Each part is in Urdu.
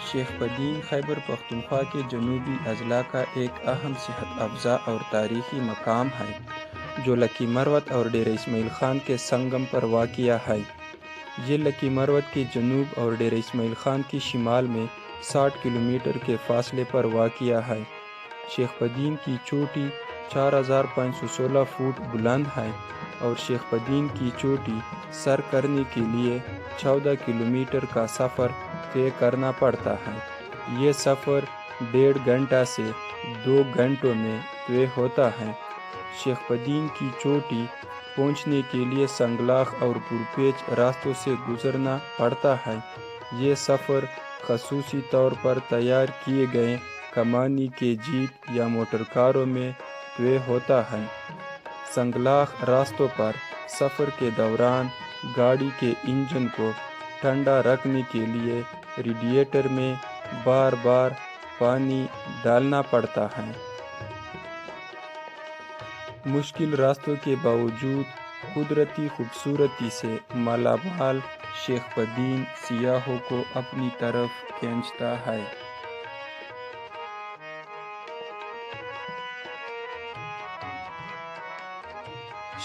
شیخ بدین خیبر پختونخوا کے جنوبی اضلاع کا ایک اہم صحت افزا اور تاریخی مقام ہے جو لکی مروت اور ڈیرہ اسماعیل خان کے سنگم پر واقع ہے۔ یہ لکی مروت کے جنوب اور ڈیرہ اسماعیل خان کی شمال میں 60 کلومیٹر کے فاصلے پر واقع ہے۔ شیخ بدین کی چوٹی 4516 فٹ بلند ہے اور شیخ بدین کی چوٹی سر کرنے کے لیے 14 کلومیٹر کا سفر طے کرنا پڑتا ہے۔ یہ سفر 1.5 گھنٹہ سے 2 گھنٹوں میں طے ہوتا ہے۔ شیخ بدین کی چوٹی پہنچنے کے لیے سنگلاخ اور پرپیچ راستوں سے گزرنا پڑتا ہے۔ یہ سفر خصوصی طور پر تیار کیے گئے کمانی کے جیپ یا موٹر کاروں میں طے ہوتا ہے۔ سنگلاخ راستوں پر سفر کے دوران گاڑی کے انجن کو ٹھنڈا رکھنے کے لیے ریڈیٹر میں بار بار پانی ڈالنا پڑتا ہے۔ مشکل راستوں کے باوجود قدرتی خوبصورتی سے مالا مال شیخ بدین سیاحوں کو اپنی طرف کھینچتا ہے۔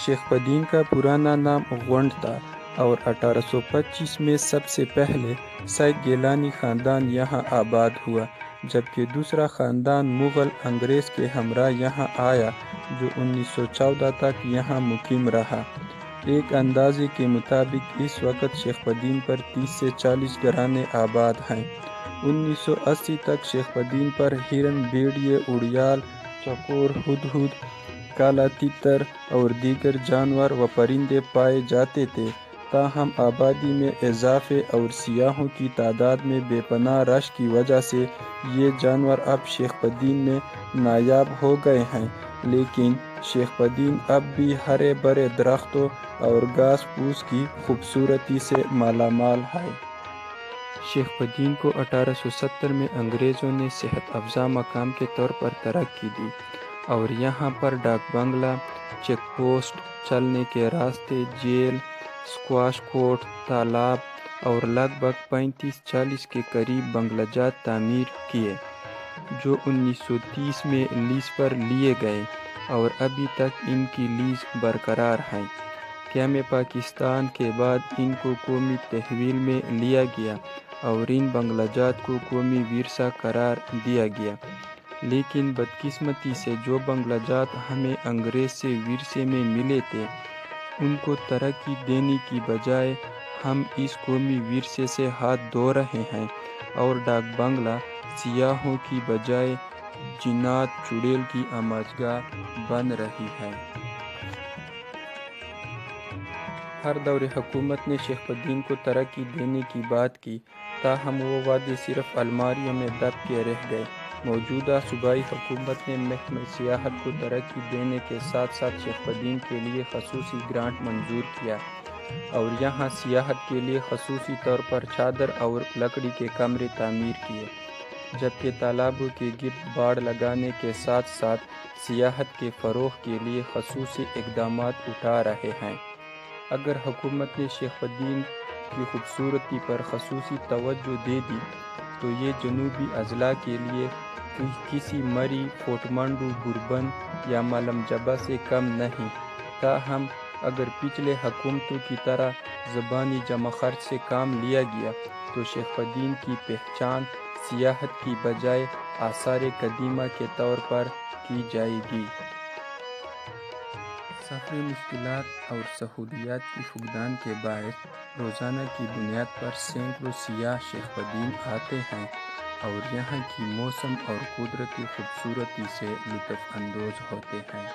شیخ بدین کا پرانا نام غونڈ تھا اور 1825 میں سب سے پہلے سید گیلانی خاندان یہاں آباد ہوا، جبکہ دوسرا خاندان مغل انگریز کے ہمراہ یہاں آیا جو 1914 تک یہاں مقیم رہا۔ ایک اندازے کے مطابق اس وقت شیخ بدین پر 30 سے 40 گھرانے آباد ہیں۔ 1980 تک شیخ بدین پر ہرن، بھیڑیے، اڑیال، چکور، ہدہد، کالا تیتر اور دیگر جانور و پرندے پائے جاتے تھے، تاہم آبادی میں اضافے اور سیاحوں کی تعداد میں بے پناہ رش کی وجہ سے یہ جانور اب شیخ بدین میں نایاب ہو گئے ہیں، لیکن شیخ بدین اب بھی ہرے بھرے درختوں اور گھاس پھوس کی خوبصورتی سے مالا مال ہے۔ شیخ بدین کو 1870 میں انگریزوں نے صحت افزا مقام کے طور پر ترقی دی اور یہاں پر ڈاک بنگلہ، چیک پوسٹ، چلنے کے راستے، جیل، سکواش کورٹ، تالاب اور لگ بھگ 35-40 کے قریب بنگلہ جات تعمیر کیے، جو 1930 میں لیز پر لیے گئے اور ابھی تک ان کی لیز برقرار ہے۔ قیام پاکستان کے بعد ان کو قومی تحویل میں لیا گیا اور ان بنگلہ جات کو قومی ورثہ قرار دیا گیا، لیکن بدقسمتی سے جو بنگلہ جات ہمیں انگریز سے ورثے میں ملے تھے، ان کو ترقی دینے کی بجائے ہم اس قومی ورثے سے ہاتھ دھو رہے ہیں اور ڈاک بنگلہ سیاحوں کی بجائے جنات چڑیل کی آماجگاہ بن رہی ہے۔ ہر دور حکومت نے شیخ بدین کو ترقی دینے کی بات کی، تاہم وہ وعدے صرف الماریوں میں دب کے رہ گئے۔ موجودہ صوبائی حکومت نے محکمہ سیاحت کو ترقی دینے کے ساتھ ساتھ شیخ بدین کے لیے خصوصی گرانٹ منظور کیا اور یہاں سیاحت کے لیے خصوصی طور پر چادر اور لکڑی کے کمرے تعمیر کیے، جبکہ تالابوں کے گرد باڑ لگانے کے ساتھ ساتھ سیاحت کے فروغ کے لیے خصوصی اقدامات اٹھا رہے ہیں۔ اگر حکومت نے شیخ بدین کی خوبصورتی پر خصوصی توجہ دے دی تو یہ جنوبی اضلاع کے لیے کسی مری، فوٹمنڈو، گربن یا ملم جبہ سے کم نہیں، تاہم اگر پچھلے حکومتوں کی طرح زبانی جمع خرچ سے کام لیا گیا تو شیخ بدین کی پہچان سیاحت کی بجائے آثار قدیمہ کے طور پر کی جائے گی۔ سفری مشکلات اور سہولیات کی فقدان کے باعث روزانہ کی بنیاد پر سینکڑوں سیاح شیخ بدین آتے ہیں اور یہاں کی موسم اور قدرتی خوبصورتی سے لطف اندوز ہوتے ہیں۔